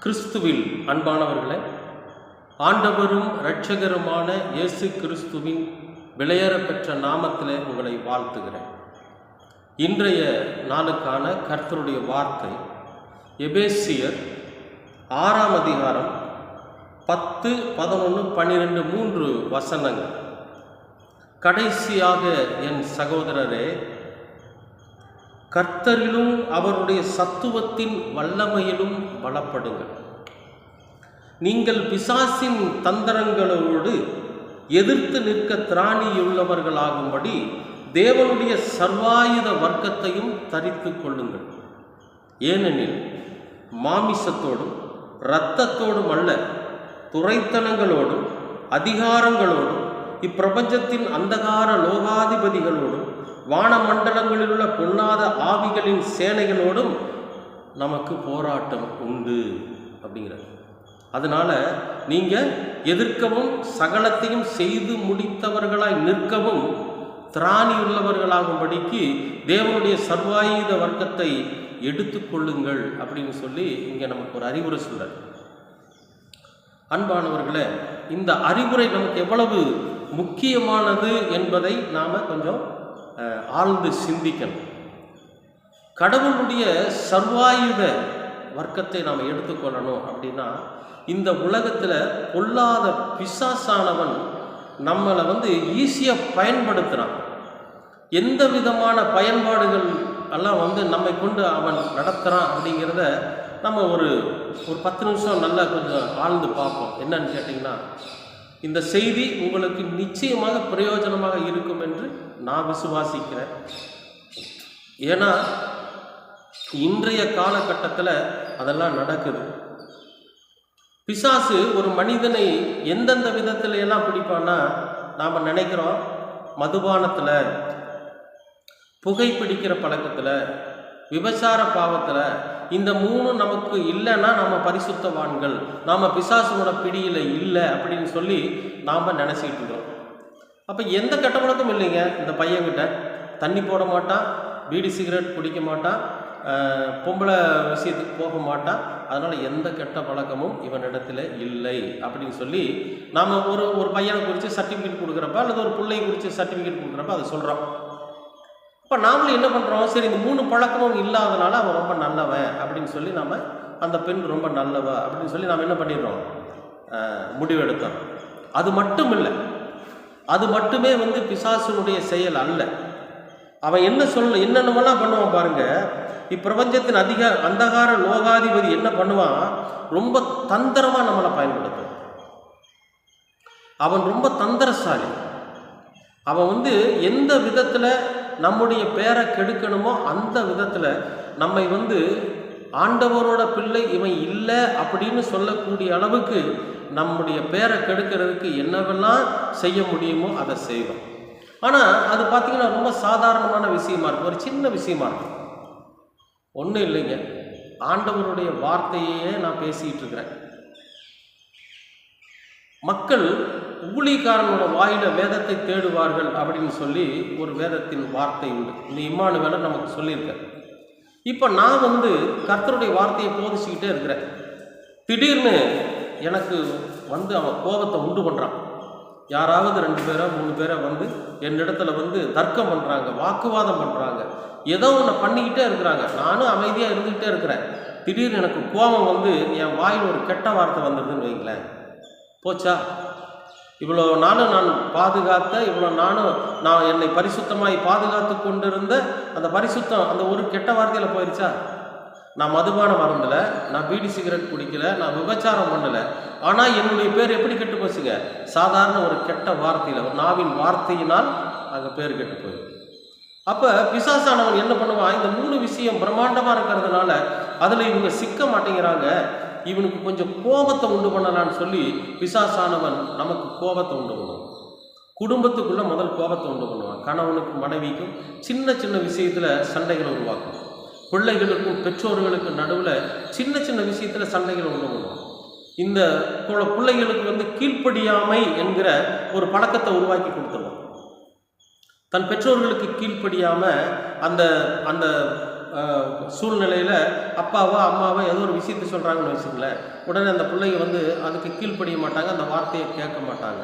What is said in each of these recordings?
கிறிஸ்துவில் அன்பானவர்களே, ஆண்டவரும் இரட்சகருமான இயேசு கிறிஸ்துவின் விலையேறப்பெற்ற நாமத்திலே உங்களை வாழ்த்துகிறேன். இன்றைய நாளுக்கான கர்த்தருடைய வார்த்தை எபேசியர் 6ஆம் அதிகாரம் 10, 11, 12, 3 வசனங்கள். கடைசியாக என் சகோதரரே, கர்த்தரிலும் அவருடைய சத்துவத்தின் வல்லமையிலும் பலப்படுங்கள். நீங்கள் பிசாசின் தந்திரங்களோடு எதிர்த்து நிற்க திராணியுள்ளவர்களாகும்படி தேவனுடைய சர்வாயுத வர்க்கத்தையும் தரித்து கொள்ளுங்கள். ஏனெனில் மாமிசத்தோடும் இரத்தத்தோடும் அல்ல, துரைத்தனங்களோடும் அதிகாரங்களோடும் இப்பிரபஞ்சத்தின் அந்தகார லோகாதிபதிகளோடும் வானமண்டலங்களில் உள்ள பொல்லாத ஆவிகளின் சேனைகளோடும் நமக்கு போராட்டம் உண்டு அப்படிங்கிறார். அதனால நீங்கள் எதிர்க்கவும் சகலத்தையும் செய்து முடித்தவர்களாய் நிற்கவும் திராணியுள்ளவர்களாகும்படிக்கு தேவனுடைய சர்வாயுத வர்க்கத்தை எடுத்துக்கொள்ளுங்கள் அப்படின்னு சொல்லி இங்கே நமக்கு ஒரு அறிவுரை சொல்றார். அன்பானவர்களே, இந்த அறிவுரை நமக்கு எவ்வளவு முக்கியமானது என்பதை நாம் கொஞ்சம் ஆழ்ந்து சிந்திக்கணும். கடவுளுடைய சர்வாயுத வர்க்கத்தை நாம் எடுத்துக்கொள்ளணும் அப்படின்னா, இந்த உலகத்தில் பொல்லாத பிசாசானவன் நம்மளை ஈஸியாக பயன்படுத்துகிறான். எந்த விதமான பயன்பாடுகள் எல்லாம் நம்மை கொண்டு அவன் நடத்துகிறான் அப்படிங்கிறத நம்ம ஒரு 10 நிமிஷம் நல்லா கொஞ்சம் ஆழ்ந்து பார்ப்போம். என்னன்னு கேட்டிங்கன்னா, இந்த செய்தி உங்களுக்கு நிச்சயமாக பிரயோஜனமாக இருக்கும் என்று நான் விசுவாசிக்கிறேன். ஏன்னா இன்றைய காலகட்டத்தில் அதெல்லாம் நடக்குது. பிசாசு ஒரு மனிதனை எந்தெந்த விதத்துல எல்லாம் பிடிப்பான்னா, நாம் நினைக்கிறோம் மதுபானத்தில், புகைப்பிடிக்கிற பழக்கத்தில், விபச்சார பாவத்தில், இந்த 3 நமக்கு இல்லைன்னா நம்ம பரிசுத்தவான்கள், நாம் பிசாசுவோட பிடியில் இல்லை அப்படின்னு சொல்லி நாம் நினச்சிக்கிட்டு இருக்கோம். அப்போ எந்த கெட்ட பழக்கமும் இல்லைங்க. இந்த பையன்கிட்ட தண்ணி போட மாட்டான், பீடி சிகரெட் குடிக்க மாட்டான், பொம்பளை விஷயத்துக்கு போக மாட்டான், அதனால் எந்த கெட்ட பழக்கமும் இவனிடத்தில் இல்லை அப்படின்னு சொல்லி நாம் ஒரு பையனை குறித்து சர்டிஃபிகேட் கொடுக்குறப்ப அல்லது ஒரு பிள்ளை குறித்து சர்டிஃபிகேட் கொடுக்குறப்ப அதை சொல்கிறோம். இப்போ நாமளும் என்ன பண்ணுறோம், சரி இந்த 3 பழக்கமும் இல்லாதனால அவன் ரொம்ப நல்லவன் அப்படின்னு சொல்லி நாம், அந்த பெண் ரொம்ப நல்லவ அப்படின்னு சொல்லி நாம் என்ன பண்ணிடுறோம், முடிவெடுத்தோம். அது மட்டும் இல்லை, அது மட்டுமே பிசாசுனுடைய செயல் அல்ல. அவன் என்னென்னமெல்லாம் பண்ணுவான் பாருங்க. இப்பிரபஞ்சத்தின் அந்தகார லோகாதிபதி என்ன பண்ணுவான், ரொம்ப தந்திரமாக நம்மளை பயன்படுத்துவான். அவன் ரொம்ப தந்திரசாலி. அவன் எந்த விதத்தில் நம்முடைய பேரை கெடுக்கணுமோ அந்த விதத்தில் நம்மை ஆண்டவரோட பிள்ளை இவன் இல்லை அப்படின்னு சொல்லக்கூடிய அளவுக்கு நம்முடைய பேரை கெடுக்கிறதுக்கு என்னவெல்லாம் செய்ய முடியுமோ அதை செய்வோம். ஆனால் அது பார்த்திங்கன்னா ரொம்ப சாதாரணமான விஷயமா இருக்கும், ஒரு சின்ன விஷயமா இருக்கும். ஒன்றும் இல்லைங்க, ஆண்டவருடைய வார்த்தையே நான் பேசிகிட்டு இருக்கிறேன். மக்கள் ஊழியக்காரனோட வாயில வேதத்தை தேடுவார்கள் அப்படின்னு சொல்லி ஒரு வேதத்தின் வார்த்தை உண்டு. இந்த இம்மானுவேலை நமக்கு சொல்லியிருக்கேன். இப்போ நான் கர்த்தருடைய வார்த்தையை போதிச்சுக்கிட்டே இருக்கிறேன். திடீர்னு எனக்கு அவன் கோபத்தை உண்டு பண்ணுறான். யாராவது 2 பேரோ 3 பேரோ என்னிடத்துல தர்க்கம் பண்ணுறாங்க, வாக்குவாதம் பண்ணுறாங்க, ஏதோ ஒன்று பண்ணிக்கிட்டே இருக்கிறாங்க. நானும் அமைதியாக இருந்துக்கிட்டே இருக்கிறேன். திடீர்னு எனக்கு கோபம் என் வாயில் ஒரு கெட்ட வார்த்தை வந்துடுதுன்னு வைங்களேன், போச்சா, இவ்வளோ நானும் நான் பாதுகாத்த, இவ்வளோ நான் என்னை பரிசுத்தமாய் பாதுகாத்து கொண்டிருந்த அந்த பரிசுத்தம் அந்த ஒரு கெட்ட வார்த்தையில் போயிடுச்சா. நான் மதுபானம் மறந்தலை, நான் பீடி சிகரெட் குடிக்கலை, நான் விபச்சாரம் பண்ணலை, ஆனால் என்னுடைய பேர் எப்படி கெட்டு போச்சுங்க, சாதாரண ஒரு கெட்ட வார்த்தையில், ஒரு நாவின் வார்த்தையினால் அங்கே பேர் கெட்டு போயிடும். அப்போ பிசாசானவன் என்ன பண்ணுவான், இந்த 3 விஷயம் பிரம்மாண்டமாக இருக்கிறதுனால அதில் இவங்க சிக்க மாட்டேங்கிறாங்க, இவனுக்கு கொஞ்சம் கோபத்தை உண்டு பண்ணலான்னு சொல்லி பிசாசானவன் நமக்கு கோபத்தை உண்டு பண்ணுவான். குடும்பத்துக்குள்ளே முதல் கோபத்தை உண்டு பண்ணுவான். கணவனுக்கும் மனைவிக்கும் சின்ன சின்ன விஷயத்தில் சண்டைகளை உருவாக்கும். பிள்ளைகளுக்கும் பெற்றோர்களுக்கும் நடுவில் சின்ன சின்ன விஷயத்தில் சண்டைகளை உண்டு பண்ணுவான். இந்த பிள்ளைகளுக்கு கீழ்ப்படியாமை என்கிற ஒரு பழக்கத்தை உருவாக்கி கொடுத்துருவான். தன் பெற்றோர்களுக்கு கீழ்ப்படியாமல் அந்த அந்த சூழ்நிலையில் அப்பாவோ அம்மாவோ ஏதோ ஒரு விஷயத்தை சொல்கிறாங்கன்னு வச்சுங்களேன், உடனே அந்த பிள்ளைங்க வந்து அதுக்கு கீழ்ப்படிய மாட்டாங்க, அந்த வார்த்தையை கேட்க மாட்டாங்க.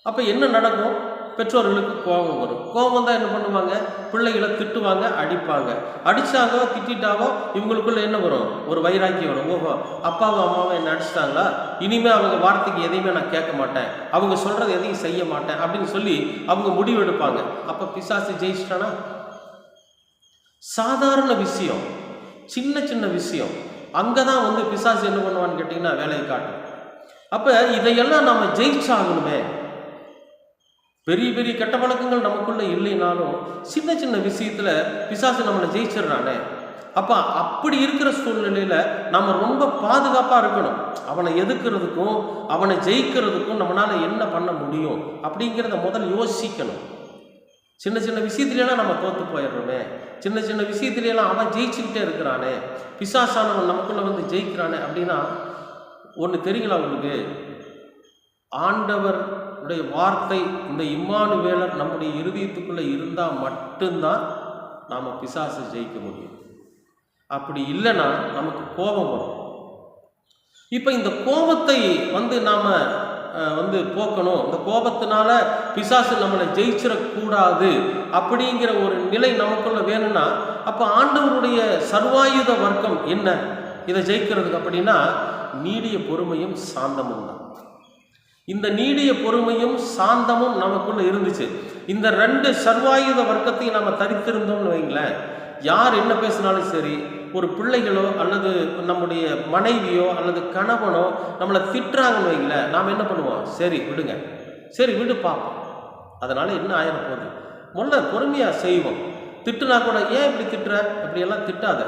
அப்போ என்ன நடக்கும்? பெற்றோர்களுக்கு கோபம் வரும். கோபம் தான் என்ன பண்ணுவாங்க? பிள்ளைகளை திட்டுவாங்க, அடிப்பாங்க. அடித்தாங்கோ திட்டாவோ இவங்களுக்குள்ள என்ன வரும்? ஒரு வைராக்கியம் வரும். ஓஹோ, அப்பாவும் அம்மாவும் என்னை அடிச்சிட்டாங்களா, இனிமேல் அவங்க வார்த்தைக்கு எதையுமே நான் கேட்க மாட்டேன், அவங்க சொல்கிறது எதையும் செய்ய மாட்டேன் அப்படின்னு சொல்லி அவங்க முடிவு எடுப்பாங்க. அப்போ பிசாசு ஜெயிச்சிட்டானா? சாதாரண விஷயம், சின்ன சின்ன விஷயம், அங்கே தான் வந்து பிசாசு என்ன பண்ணுவான்னு கேட்டிங்கன்னா வேலையை காட்டும். அப்போ இதையெல்லாம் நம்ம ஜெயிச்சாகணுமே. பெரிய பெரிய கெட்ட பழக்கங்கள் நமக்குள்ள இல்லைனாலும் சின்ன சின்ன விஷயத்துல பிசாசு நம்மளை ஜெயிச்சிடறானே. அப்ப அப்படி இருக்கிற சூழ்நிலையில நம்ம ரொம்ப பாதுகாப்பா இருக்கணும். அவனை எதிர்க்கிறதுக்கும் அவனை ஜெயிக்கிறதுக்கும் நம்மளால என்ன பண்ண முடியும் அப்படிங்கிறத முதல் யோசிக்கணும். சின்ன சின்ன விஷயத்துலாம் நம்ம தோத்து போயிடுறோமே, சின்ன சின்ன விஷயத்துலாம் அவன் ஜெயிச்சுக்கிட்டே இருக்கிறானே, பிசாசானவன் நமக்குள்ள வந்து ஜெயிக்கிறானே அப்படின்னா ஒன்று தெரியுங்களா உங்களுக்கு? ஆண்டவருடைய வார்த்தை இந்த இம்மானுவேலர் நம்முடைய இருதயத்துக்குள்ளே இருந்தால் மட்டும்தான் நாம் பிசாசை ஜெயிக்க முடியும். அப்படி இல்லைன்னா நமக்கு கோபம் வரும். இப்போ இந்த கோபத்தை வந்து நாம் வந்து போக்கணும், இந்த கோபத்தினால பிசாசு நம்மளை ஜெயிச்சிடக்கூடாது அப்படிங்கிற ஒரு நிலை நமக்குள்ள வேணும்னா அப்போ ஆண்டவருடைய சர்வாயுத வர்க்கம் என்ன இதை ஜெயிக்கிறதுக்கு? அப்படின்னா நீடிய பொறுமையும் சாந்தமும் தான். இந்த நீடிய பொறுமையும் சாந்தமும் நமக்குள்ள இருந்துச்சு. இந்த ரெண்டு சர்வாயுத வர்க்கத்தையும் நம்ம தரித்திருந்தோம்னு வைங்களேன், யார் என்ன பேசினாலும் சரி, ஒரு பிள்ளைகளோ அல்லது நம்முடைய மனைவியோ அல்லது கணவனோ நம்மளை திட்டுறாங்கன்னு வைங்களேன், நாம் என்ன பண்ணுவோம்? சரி விடுங்க, சரி விடு பார்ப்போம், அதனால் என்ன ஆயிர போகுது, முதல்ல பொறுமையாக செய்வோம். திட்டுனா கூட ஏன் இப்படி திட்டுற, அப்படியெல்லாம் திட்டாத,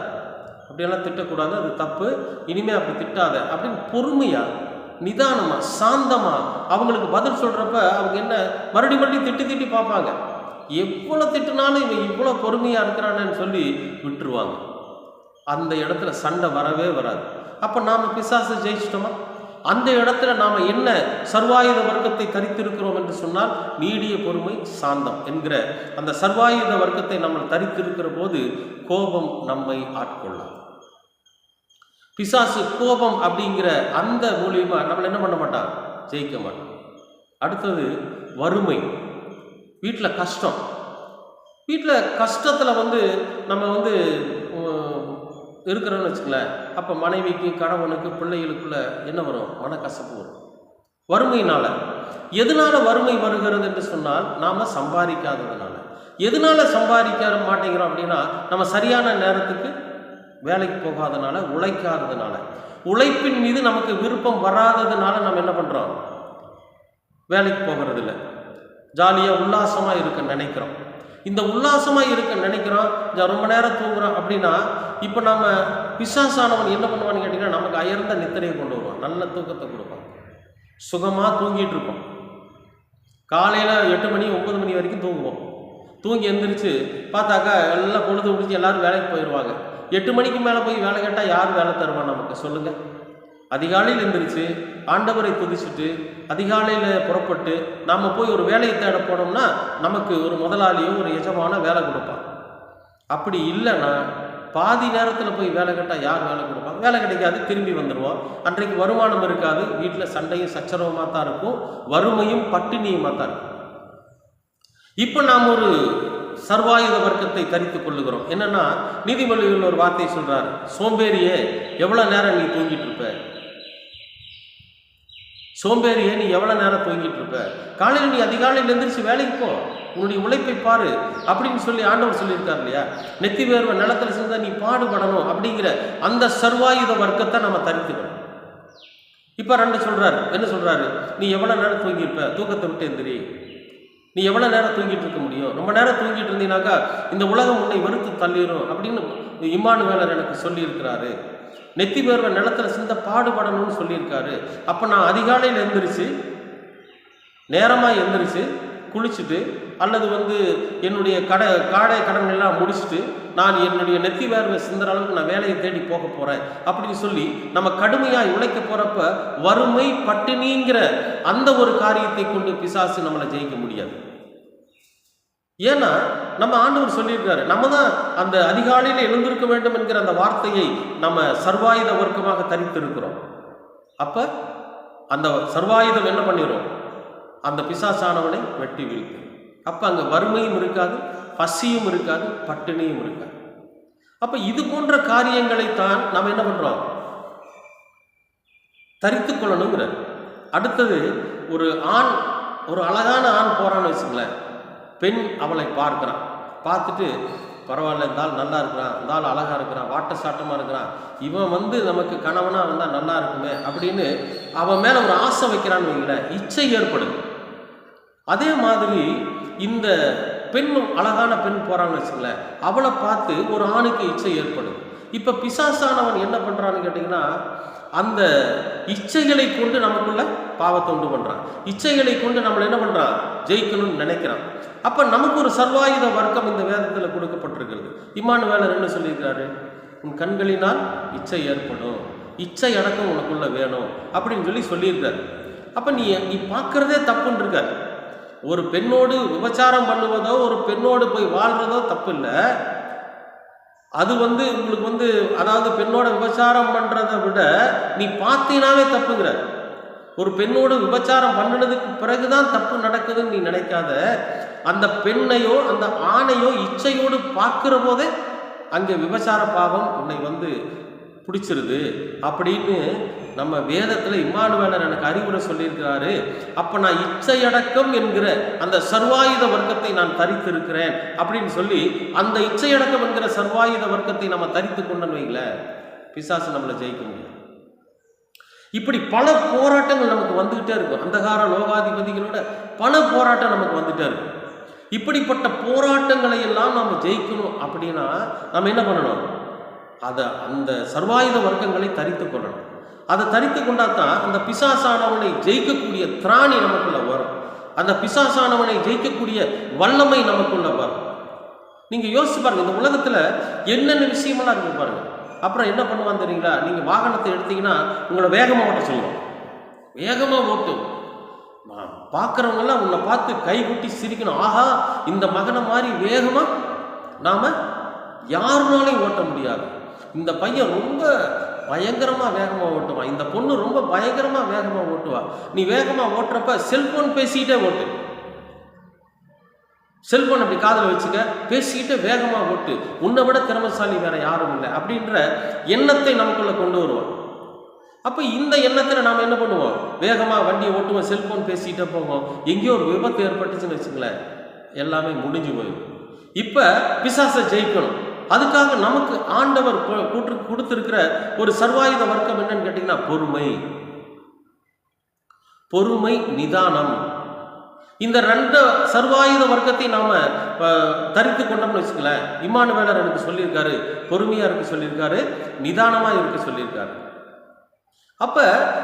அப்படியெல்லாம் திட்டக்கூடாது, அது தப்பு, இனிமேல் அப்படி திட்டாத அப்படின்னு பொறுமையாக நிதானமாக சாந்தமாக அவங்களுக்கு பதில் சொல்கிறப்ப அவங்க என்ன மறுபடியும் திட்டி பார்ப்பாங்க. எவ்வளோ திட்டுனாலும் இவன் இவ்வளோ பொறுமையாக இருக்கிறானேன்னு சொல்லி விட்டுருவாங்க. அந்த இடத்துல சண்டை வரவே வராது. அப்போ நாம் பிசாசை ஜெயிச்சிட்டோமா? அந்த இடத்துல நாம் என்ன சர்வாயுத வர்க்கத்தை தரித்திருக்கிறோம் என்று சொன்னால் நீடிய பொறுமை சாந்தம் என்கிற அந்த சர்வாயுத வர்க்கத்தை நம்ம தரித்திருக்கிற போது கோபம் நம்மை ஆட்கொள்ளாது. பிசாசு கோபம் அப்படிங்கிற அந்த மூலியமா நம்மளை என்ன பண்ண மாட்டான்? ஜெயிக்க மாட்டான். அடுத்தது வறுமை. வீட்டில் கஷ்டம், வீட்டில் கஷ்டத்தில் வந்து நம்ம வந்து இருக்கிறோன்னு வச்சுக்கலேன், அப்போ மனைவிக்கு கணவனுக்கு பிள்ளைகளுக்குள்ள என்ன வரும்? மனக்கசப்பு வரும். வறுமையினால. எதனால வறுமை வருகிறது என்று சொன்னால் நாம் சம்பாதிக்காததுனால. எதனால சம்பாதிக்க மாட்டேங்கிறோம் அப்படின்னா நம்ம சரியான நேரத்துக்கு வேலைக்கு போகாதனால, உழைக்காததுனால, உழைப்பின் மீது நமக்கு விருப்பம் வராததுனால நம்ம என்ன பண்ணுறோம்? வேலைக்கு போகிறது இல்லை, ஜாலியாக உல்லாசமாக இருக்க நினைக்கிறோம். இந்த உல்லாசமாக இருக்க நினைக்கிறோம், ரொம்ப நேரம் தூங்குறோம் அப்படின்னா இப்போ நம்ம பிசாசானவன் என்ன பண்ணுவான்னு கேட்டிங்கன்னா நமக்கு அயர்ந்த நித்திரையை கொண்டு வருவான், நல்ல தூக்கத்தை கொடுப்பான், சுகமாக தூங்கிட்டு இருப்போம். காலையில் 8 மணி 9 மணி வரைக்கும் தூங்குவோம். தூங்கி எந்திரிச்சு பார்த்தாக்கா எல்லாம் பொழுது முடிஞ்சு எல்லோரும் வேலைக்கு போயிடுவாங்க. 8 மணிக்கு மேலே போய் வேலை கேட்டால் யார் வேலை தருவான் நமக்கு? சொல்லுங்கள். அதிகாலையில் எழுந்திரிச்சு ஆண்டவரை துதிச்சுட்டு அதிகாலையில் புறப்பட்டு நாம் போய் ஒரு வேலையை தேட போனோம்னா நமக்கு ஒரு முதலாளியோ ஒரு எஜமான வேலை கொடுப்பான். அப்படி இல்லைன்னா பாதி நேரத்தில் போய் வேலை கேட்டால் யார் வேலை கொடுப்பாங்க? வேலை கிடைக்காது, திரும்பி வந்துடுவோம். அன்றைக்கு வருமானம் இருக்காது, வீட்டில் சண்டையும் சச்சரவுமாக தான் இருக்கும், வறுமையும் பட்டினியுமாக தான் இருக்கும். இப்போ நாம் ஒரு சர்வாயுத வர்க்கத்தை தரித்துக் கொள்ளுகிறோம். என்னன்னா நீதிமொழிகள் ஒரு வார்த்தை சொல்றாரு, சோம்பேறியே எவ்வளோ நேரம் நீ தூங்கிட்டு இருப்ப, சோம்பேறியே நீ எவ்வளோ நேரம் தூங்கிட்டு இருப்ப, காலையில் நீ அதிகாலையில் எழுந்திரிச்சு வேலைக்கு போ, உன்னுடைய உழைப்பை பாரு அப்படின்னு சொல்லி ஆண்டவர் சொல்லியிருக்காரு இல்லையா? நெத்தி வேர்வை நிலத்தில் செஞ்சா நீ பாடுபடணும் அப்படிங்கிற அந்த சர்வாயுத வர்க்கத்தை நம்ம தரித்துக்கணும். இப்போ 2 சொல்றாரு, என்ன சொல்றாரு? நீ எவ்வளோ நேரம் தூங்கியிருப்ப, தூக்கத்தை விட்டு எந்திரி, நீ எவ்வளோ நேரம் தூங்கிட்டு இருக்க முடியும், ரொம்ப நேரம் தூங்கிட்டு இருந்தீனாக்கா இந்த உலகம் உன்னை வெறுத்து தள்ளிடும் அப்படின்னு இம்மானுவேலர் எனக்கு சொல்லியிருக்கிறாரு. நெத்தி வேர்வை நிலத்தில் சிந்த பாடுபடணும்னு சொல்லியிருக்காரு. அப்போ நான் அதிகாலையில் எழுந்திரிச்சு நேரமாக எழுந்திரிச்சு குளிச்சுட்டு அல்லது வந்து என்னுடைய காடை கடன்கள்லாம் முடிச்சுட்டு நான் என்னுடைய நெத்தி வேர்வை சிந்துற அளவுக்கு நான் வேலையை தேடி போக போகிறேன் அப்படின்னு சொல்லி நம்ம கடுமையாக உழைக்க போகிறப்ப வறுமை பட்டினிங்கிற அந்த ஒரு காரியத்தை கொண்டு பிசாசு நம்மளை ஜெயிக்க முடியாது. ஏன்னா நம்ம ஆண்டவர் சொல்லியிருக்காரு. நம்ம தான் அந்த அதிகாலையில் எழுந்திருக்க வேண்டும் என்கிற அந்த வார்த்தையை நம்ம சர்வாயுத வர்க்கமாக தரித்திருக்கிறோம். அப்போ அந்த சர்வாயுதம் என்ன பண்ணிடும்? அந்த பிசாசானவனை வெட்டி வீழ்த்து. அப்போ அங்கே வறுமையும் இருக்காது, பசியும் இருக்காது, பட்டினியும் இருக்காது. அப்போ இது போன்ற காரியங்களைத்தான் நாம் என்ன பண்ணுறோம்? தரித்து கொள்ளணுங்கிற. அடுத்தது, ஒரு அழகான ஆண் போகிறான்னு வச்சுங்களேன். பெண் அவளை பார்க்குறான். பார்த்துட்டு பரவாயில்ல, இந்த ஆள் நல்லா இருக்கிறான், இந்த ஆள் அழகாக இருக்கிறான், வாட்ட சாட்டமாக இருக்கிறான், இவன் நமக்கு கணவனாக வந்தால் நல்லா இருக்குமே அப்படின்னு அவன் மேலே ஒரு ஆசை வைக்கிறான்னு வைங்களேன், இச்சை ஏற்படுது. அதே மாதிரி இந்த பெண்ணும் அழகான பெண் போகிறான்னு வச்சுங்களேன், அவளை பார்த்து ஒரு ஆணுக்கு இச்சை ஏற்படுது. இப்போ பிசாசானவன் என்ன பண்ணுறான்னு கேட்டிங்கன்னா, அந்த இச்சைகளை கொண்டு நமக்குள்ள பாவத்தை உண்டு பண்ணுறான். இச்சைகளை கொண்டு நம்மளை என்ன பண்ணுறான்? ஜெயிக்கணும்னு நினைக்கிறான். அப்போ நமக்கு ஒரு சர்வாயுத வர்க்கம் இந்த வேதத்தில் கொடுக்கப்பட்டிருக்கிறது. இம்மானுவேலர் என்ன சொல்லியிருக்காரு? உன் கண்களினால் இச்சை ஏற்படும், இச்சை அடக்கம் உனக்குள்ள வேணும் அப்படின்னு சொல்லியிருக்காரு. அப்போ நீ பார்க்குறதே தப்புன்னு இருக்காரு. ஒரு பெண்ணோடு விபச்சாரம் பண்ணுவதோ, ஒரு பெண்ணோடு போய் வாழ்றதோ தப்பு இல்லை. அது உங்களுக்கு அதாவது பெண்ணோட விபச்சாரம் பண்ணுறதை விட நீ பார்த்தீனாவே தப்புங்கிற. ஒரு பெண்ணோடு விபச்சாரம் பண்ணினதுக்கு பிறகுதான் தப்பு நடக்குதுன்னு நீ நினைக்காத. அந்த பெண்ணையோ அந்த ஆணையோ இச்சையோடு பார்க்குற போதே அங்கே விபச்சார பாவம் உன்னை பிடிச்சிருது அப்படின்னு நம்ம வேதத்தில் இம்மானுவேலர் எனக்கு அறிவுரை சொல்லியிருக்கிறாரு. அப்போ நான் இச்சையடக்கம் என்கிற அந்த சர்வாயுத வர்க்கத்தை நான் தரித்திருக்கிறேன் அப்படின்னு சொல்லி, அந்த இச்சையடக்கம் என்கிற சர்வாயுத வர்க்கத்தை நம்ம தரித்து கொண்டோன்னு வைங்களேன், பிசாசு நம்மளை ஜெயிக்க முடியும். இப்படி பல போராட்டங்கள் நமக்கு வந்துகிட்டே இருக்கும். அந்தகார லோகாதிபதிகளோட பல போராட்டம் நமக்கு வந்துட்டே இருக்கும். இப்படிப்பட்ட போராட்டங்களை எல்லாம் நம்ம ஜெயிக்கணும் அப்படின்னா நம்ம என்ன பண்ணணும்? அந்த சர்வாயுத வர்க்கங்களை தரித்து கொள்ளணும். அதை தரித்து கொண்டாதான் அந்த பிசாசானவனை ஜெயிக்கக்கூடிய திராணி நமக்குள்ள வரும். அந்த பிசாசானவனை ஜெயிக்கக்கூடிய வல்லமை நமக்குள்ள வரும். நீங்க யோசிச்சு பாருங்க, இந்த உலகத்துல என்னென்ன விஷயமெல்லாம் இருக்கு பாருங்க. அப்புறம் என்ன பண்ணுவான்னு தெரியுங்களா? நீங்க வாகனத்தை எடுத்தீங்கன்னா உங்களை வேகமா ஓட்ட சொல்லுவோம். வேகமா ஓட்டும். பார்க்குறவங்கெல்லாம் உன்னை பார்த்து கைகுட்டி சிரிக்கணும். ஆஹா, இந்த மகனை மாதிரி வேகமா நாம யாருனாலையும் ஓட்ட முடியாது. இந்த பையன் ரொம்ப பயங்கரமா வேகமா ஓட்டுவான், இந்த பொண்ணு ரொம்ப பயங்கரமா வேகமா ஓட்டுவா. நீ வேகமா ஓட்டுறப்ப செல்போன் பேசிக்கிட்டே ஓட்டு. செல்போன் அப்படி காதில் வச்சுக்க, பேசிக்கிட்டே வேகமா ஓட்டு. உன்னை விட திறமைசாலி வேற யாரும் இல்லை அப்படின்ற எண்ணத்தை நமக்குள்ள கொண்டு வருவோம். அப்போ இந்த எண்ணத்தில் நாம் என்ன பண்ணுவோம்? வேகமாக வண்டியை ஓட்டுவோம், செல்போன் பேசிக்கிட்டே போவோம். எங்கேயோ ஒரு விபத்து ஏற்பட்டுச்சுன்னு வச்சுங்களேன், எல்லாமே முடிஞ்சு போயிடும். இப்போ பிசாசை ஜெயிக்கணும். அதுக்காக நமக்கு ஆண்டவர் கொடுத்திருக்கிற ஒரு சர்வாயுத வர்க்கம் என்னன்னு கேட்டீங்கன்னா பொறுமை, நிதானம். இந்த ரெண்டு சர்வாயுத வர்க்கத்தை நாம தரித்து கொண்டோம்னு வச்சுக்கல, இம்மானுவேலர் எனக்கு சொல்லியிருக்காரு, பொறுமையா இருக்க சொல்லியிருக்காரு, நிதானமா இருக்க சொல்லியிருக்காரு. அப்ப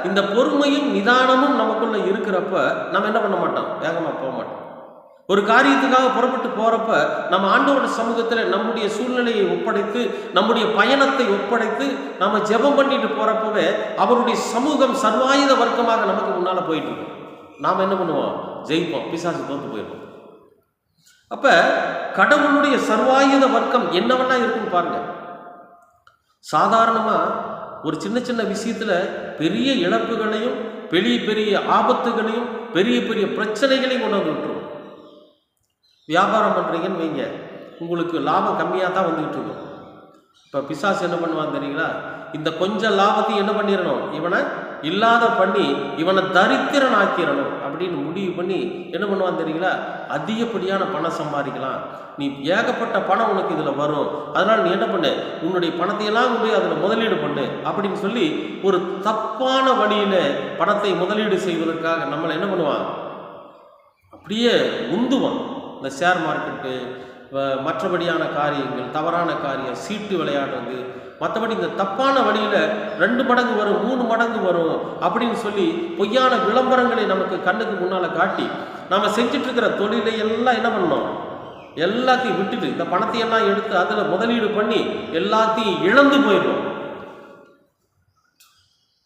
இந்த பொறுமையும் நிதானமும் நமக்குள்ள இருக்கிறப்ப நம்ம என்ன பண்ண மாட்டோம்? வேகமா போக மாட்டோம். ஒரு காரியத்துக்காக புறப்பட்டு போறப்ப நம்ம ஆண்டவரோட சமூகத்தில் நம்முடைய சூழ்நிலையை ஒப்படைத்து, நம்முடைய பயணத்தை ஒப்படைத்து நம்ம ஜெபம் பண்ணிட்டு போறப்பவே அவருடைய சமூகம் சர்வாயுத வர்க்கமாக நமக்கு முன்னால போயிட்டு இருக்கும். நாம் என்ன பண்ணுவோம்? ஜெயிப்போம், பிசாசு தோத்து போயிடும். அப்ப கடவுளுடைய சர்வாயுத வர்க்கம் என்னவெல்லாம் இருக்குன்னு பாருங்க. சாதாரணமா ஒரு சின்ன சின்ன விஷயத்துல பெரிய இழப்புகளையும் பெரிய பெரிய ஆபத்துகளையும் பெரிய பெரிய பிரச்சனைகளையும் கொண்டு வந்து விட்டுருவோம். வியாபாரம் பண்றீங்கன்னு வைங்க, உங்களுக்கு லாபம் கம்மியாக தான் வந்துகிட்டு இருக்கும். இப்போ பிசாசு என்ன பண்ணுவான்னு தெரியுங்களா? இந்த கொஞ்சம் லாபத்தையும் என்ன பண்ணிடணும்? இவனை இல்லாத பண்ணி இவனை தரித்திரன் ஆக்கிடணும் அப்படின்னு முடிவு பண்ணி என்ன பண்ணுவான்னு தெரியுங்களா? அதிகப்படியான பணம் சம்பாதிக்கலாம், நீ ஏகப்பட்ட பணம் உனக்கு இதில் வரும், அதனால் நீ என்ன பண்ணு, உன்னுடைய பணத்தையெல்லாம் போய் அதில் முதலீடு பண்ணு அப்படின்னு சொல்லி ஒரு தப்பான வழியில் பணத்தை முதலீடு செய்வதற்காக நம்மளை என்ன பண்ணுவான்? அப்படியே உந்துவான். இந்த ஷேர் மார்க்கெட்டு, மற்றபடியான காரியங்கள், தவறான காரியம், சீட்டு விளையாடுறது, மற்றபடி இந்த தப்பான வழியில் 2 மடங்கு வரும், 3 மடங்கு வரும் அப்படின்னு சொல்லி பொய்யான விளம்பரங்களை நமக்கு கண்ணுக்கு முன்னால் காட்டி நாம் செஞ்சுட்டு இருக்கிற தொழிலை எல்லாம் என்ன பண்ணணும்? எல்லாத்தையும் விட்டுட்டு இந்த பணத்தையெல்லாம் எடுத்து அதில் முதலீடு பண்ணி எல்லாத்தையும் இழந்து போயிடும்.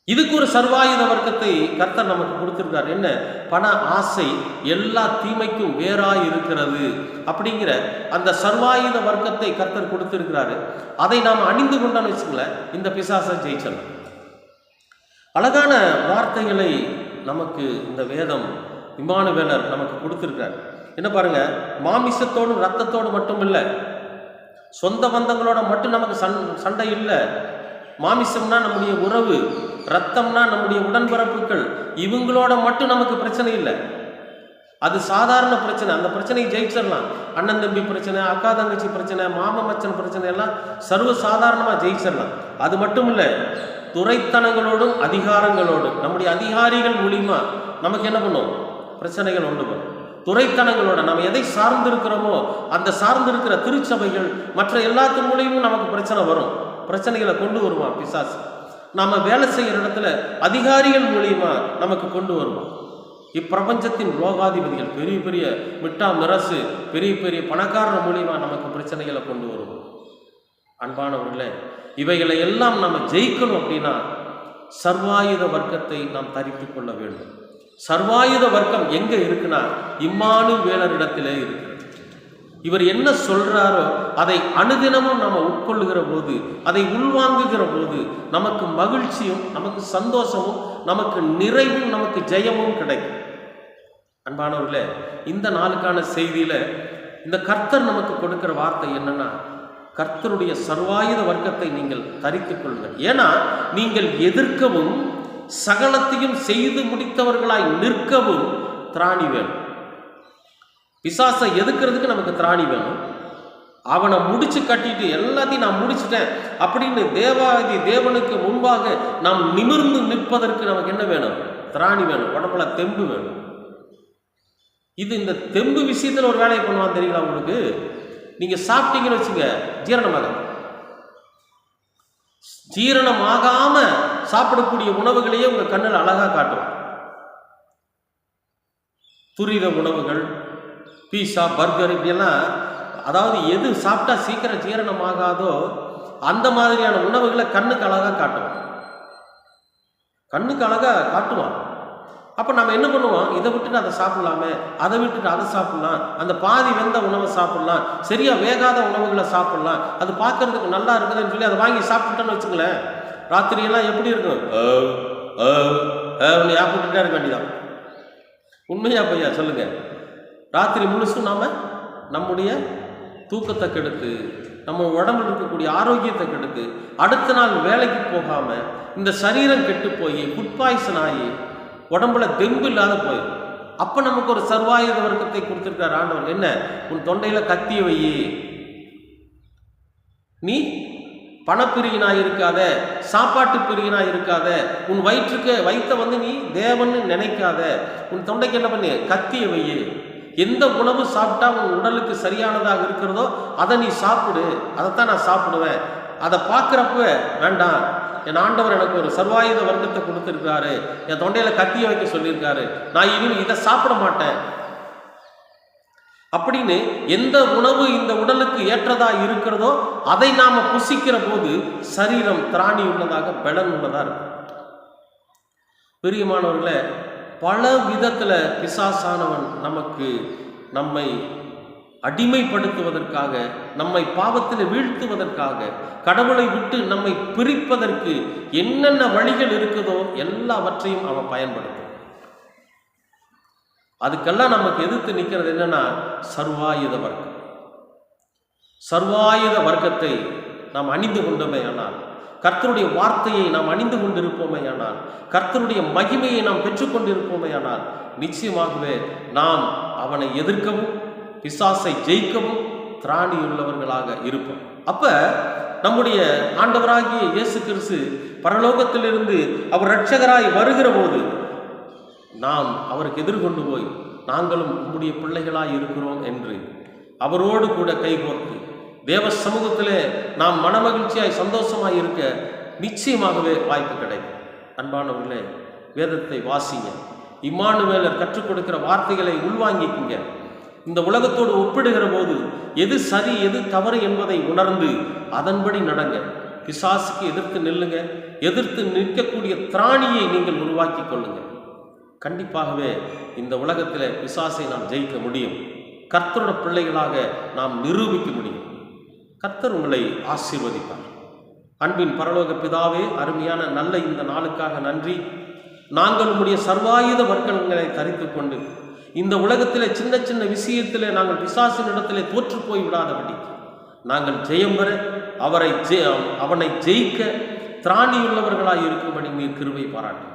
இதுக்கு ஒரு சர்வாயுத வர்க்கத்தை கர்த்தர் நமக்கு கொடுத்திருக்கார். என்ன? பண ஆசை எல்லா தீமைக்கும் வேறாய் இருக்கிறது அப்படிங்கிற அந்த சர்வாயுத வர்க்கத்தை கர்த்தர் கொடுத்திருக்கிறாரு. அதை நாம் அணிந்து கொண்டான்னு வச்சுக்கல, இந்த பிசாசை ஜெயிச்சலாம். அழகான வார்த்தைகளை நமக்கு இந்த வேதம் இம்மானுவேலர் நமக்கு கொடுத்திருக்கார். என்ன பாருங்க, மாமிசத்தோடும் ரத்தத்தோடு மட்டும் இல்லை, சொந்த பந்தங்களோட மட்டும் நமக்கு சண்டை இல்லை. மாமிசம்னா நம்முடைய உறவு, ரத்தம்னா நம்முடைய உடன்பிறப்புகள், இவங்களோட மட்டும் நமக்கு பிரச்சனை இல்லை. அது சாதாரண பிரச்சனை, அந்த பிரச்சனையை ஜெயிச்சிடலாம். அண்ணன் தம்பி பிரச்சனை, அக்கா தங்கச்சி பிரச்சனை, மாம மச்சன் பிரச்சனை எல்லாம் சர்வ சாதாரணமாக ஜெயிச்சிடலாம். அது மட்டும் இல்லை, துரைத்தனங்களோடும் அதிகாரங்களோடும் நம்முடைய அதிகாரிகள் மூலியமா நமக்கு என்ன பண்ணும்? பிரச்சனைகள் உண்டு பண்ணும். துரைத்தனங்களோட நம்ம எதை சார்ந்திருக்கிறோமோ அந்த சார்ந்திருக்கிற திருச்சபைகள் மற்ற எல்லாத்தின் மூலியமும் நமக்கு பிரச்சனை வரும். பிரச்சனைகளை கொண்டு வருவான் பிசாசு. நாம வேலை செய்கிற இடத்துல அதிகாரிகள் மூலியமா நமக்கு கொண்டு வருவோம். இப்பிரபஞ்சத்தின் லோகாதிபதிகள், பெரிய பெரிய மிட்டா மிரசு, பெரிய பெரிய பணக்காரர் மூலியமா நமக்கு பிரச்சனைகளை கொண்டு வருவோம். அன்பானவர்களே, இவைகளை எல்லாம் நம்ம ஜெயிக்கணும் அப்படின்னா சர்வாயுத வர்க்கத்தை நாம் தரித்து கொள்ள வேண்டும். சர்வாயுத வர்க்கம் எங்க இருக்குன்னா இம்மானுவேலரிடத்திலே இருக்கு. இவர் என்ன சொல்றாரோ அதை அனுதினமும் நம்ம உட்கொள்ளுகிற போது, அதை உள்வாங்குகிற போது நமக்கு மகிழ்ச்சியும், நமக்கு சந்தோஷமும், நமக்கு நிறைவும், நமக்கு ஜெயமும் கிடைக்கும். அன்பானவர்களே, இந்த நாளுக்கான செய்தியில இந்த கர்த்தர் நமக்கு கொடுக்கிற வார்த்தை என்னன்னா, கர்த்தருடைய சர்வாயுத வர்க்கத்தை நீங்கள் தரித்துக் கொள்ளுங்கள். ஏன்னா நீங்கள் எதிர்க்கவும் சகலத்தையும் செய்து முடித்தவர்களாய் நிற்கவும் திராணி வேணும். பிசாசை எதிர்க்கிறதுக்கு நமக்கு திராணி வேணும். அவனை முடிச்சு கட்டிட்டு எல்லாத்தையும் நான் முடிச்சுட்டேன் அப்படின்னு தேவாதி தேவனுக்கு முன்பாக நாம் நிமிர்ந்து நிற்பதற்கு நமக்கு என்ன வேணும்? திராணி வேணும். உடம்புல தெம்பு வேணும். இது இந்த தெம்பு விஷயத்தில் ஒரு வேலையை பண்ணுவான் தெரியுங்களா உங்களுக்கு? நீங்க சாப்பிட்டீங்கன்னு வச்சுங்க, ஜீரணமாகாம சாப்பிடக்கூடிய உணவுகளையே உங்க கண்ணில் அழகா காட்டுவான். துரித உணவுகள், பீஸா, பர்கர், இப்படியெல்லாம், அதாவது எது சாப்பிட்டா சீக்கிரம் ஜீரணமாகாதோ அந்த மாதிரியான உணவுகளை கண்ணுக்கு அழகா காட்டுவான். கண்ணுக்கு அழகா காட்டுவான். அப்போ நம்ம என்ன பண்ணுவோம்? இதை விட்டுட்டு அதை சாப்பிடலாமே, அதை விட்டுட்டு அதை சாப்பிடலாம், அந்த பாதி வெந்த உணவை சாப்பிடலாம், சரியா வேகாத உணவுகளை சாப்பிடலாம், அது பார்க்கறதுக்கு நல்லா இருக்குதுன்னு சொல்லி அதை வாங்கி சாப்பிட்டுட்டோன்னு வச்சுங்களேன், ராத்திரியெல்லாம் எப்படி இருக்கும்? ஏப்பிட்டுட்டே இருக்க வேண்டியதான். உண்மையா பையா சொல்லுங்க? ராத்திரி முழுசும் நாம நம்முடைய தூக்கத்தை கெடுத்து, நம்ம உடம்புல இருக்கக்கூடிய ஆரோக்கியத்தை கெடுத்து, அடுத்த நாள் வேலைக்கு போகாம இந்த சரீரம் கெட்டு போய் ஃபுட் பாய்சன் ஆகி உடம்புல தெம்பு இல்லாத போயிடும். அப்ப நமக்கு ஒரு சர்வாயுத வர்க்கத்தை கொடுத்திருக்கார் ஆண்டவர். என்ன? உன் தொண்டையில கத்திய வை, நீ பணப்பிரியனாய் இருக்காத, சாப்பாட்டு பிரியனாய் இருக்காத, உன் வயிற்றை வந்து நீ தேவன்னு நினைக்காத, உன் தொண்டைக்கு என்ன பண்ணு? கத்திய வை. எந்த உணவு சாப்பிட்டா உன் உடலுக்கு சரியானதாக இருக்கிறதோ அதை நீ சாப்பிடு. அதைத்தான் நான் சாப்பிடுவேன். அதை பார்க்குறப்ப வேண்டாம், என் ஆண்டவர் எனக்கு ஒரு சர்வாயுத வர்க்கத்தை கொடுத்துருக்காரு, என் தொண்டையில கத்திய வைக்க சொல்லியிருக்காரு, நான் இனிமே இதை சாப்பிட மாட்டேன் அப்படின்னு எந்த உணவு இந்த உடலுக்கு ஏற்றதா இருக்கிறதோ அதை நாம புசிக்கிற போது சரீரம் திராணி உள்ளதாக, பலன் உள்ளதா இருக்கும். பிரியமானவர்களே, பல விதத்துல பிசாசானவன் நம்மை அடிமைப்படுத்துவதற்காக, நம்மை பாவத்தில் வீழ்த்துவதற்காக, கடவுளை விட்டு நம்மை பிரிப்பதற்கு என்னென்ன வழிகள் இருக்குதோ எல்லாவற்றையும் அவன் பயன்படுத்தும். அதுக்கெல்லாம் நமக்கு எதிர்த்து நிற்கிறது என்னன்னா சர்வாயுத வர்க்கம். சர்வாயுத வர்க்கத்தை நாம் அணிந்து கொண்டோமே ஆனால், கர்த்தருடைய வார்த்தையை நாம் அணிந்து கொண்டிருப்போமே ஆனால், கர்த்தருடைய மகிமையை நாம் பெற்றுக்கொண்டிருப்போமே ஆனால், நிச்சயமாகவே நாம் அவனை எதிர்க்கவும் பிசாசை ஜெயிக்கவும் திராணியுள்ளவர்களாக இருப்போம். அப்ப நம்முடைய ஆண்டவராகிய இயேசு கிறிஸ்து பரலோகத்திலிருந்து அவர் இரட்சகராய் வருகிற போது நாம் அவருக்கு எதிர்கொண்டு போய் நாங்களும் உம்முடைய பிள்ளைகளாய் இருக்கிறோம் என்று அவரோடு கூட கைகோர்த்து தேவ சமூகத்திலே நாம் மனமகிழ்ச்சியாய் சந்தோஷமாய் இருக்க நிச்சயமாகவே வாய்ப்பு கிடைக்கும். அன்பானவர்களே, வேதத்தை வாசிங்க, இம்மானுவேலர் கற்றுக் கொடுக்கிற வார்த்தைகளை உள்வாங்கிக்குங்க. இந்த உலகத்தோடு ஒப்பிடுகிற போது எது சரி எது தவறு என்பதை உணர்ந்து அதன்படி நடங்க. பிசாசுக்கு எதிர்த்து நில்லுங்க. எதிர்த்து நிற்கக்கூடிய திராணியை நீங்கள் உருவாக்கி கொள்ளுங்க. கண்டிப்பாகவே இந்த உலகத்தில் பிசாசை நாம் ஜெயிக்க முடியும். கர்த்தரோட பிள்ளைகளாக நாம் நிரூபிக்க முடியும். கர்த்தர் உங்களை ஆசீர்வதிப்பார். அன்பின் பரலோக பிதாவே, அருமையான நல்ல இந்த நாளுக்காக நன்றி. நாங்கள் உம்முடைய சர்வாயுத வர்க்கங்களை தரித்து கொண்டு இந்த உலகத்திலே சின்ன சின்ன விஷயத்திலே நாங்கள் பிசாசின் இடத்திலே தோற்று போய் விடாதபடி நாங்கள் ஜெயம் பெற அவனை ஜெயிக்க திராணியுள்ளவர்களாய் இருக்கும்படி நீர் கிருபை பாராட்டு.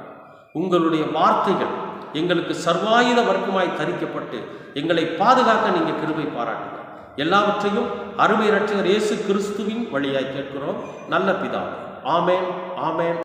உங்களுடைய வார்த்தைகள் எங்களுக்கு சர்வாயுத வர்க்கமாய் தரிக்கப்பட்டு எங்களை பாதுகாக்க நீங்கள் கிருபை பாராட்டுங்க. எல்லாவற்றையும் அருமை இரட்சகர் இயேசு கிறிஸ்துவின் வழியாய் கேட்கிறோம் நல்ல பிதாவே. ஆமென், ஆமென்.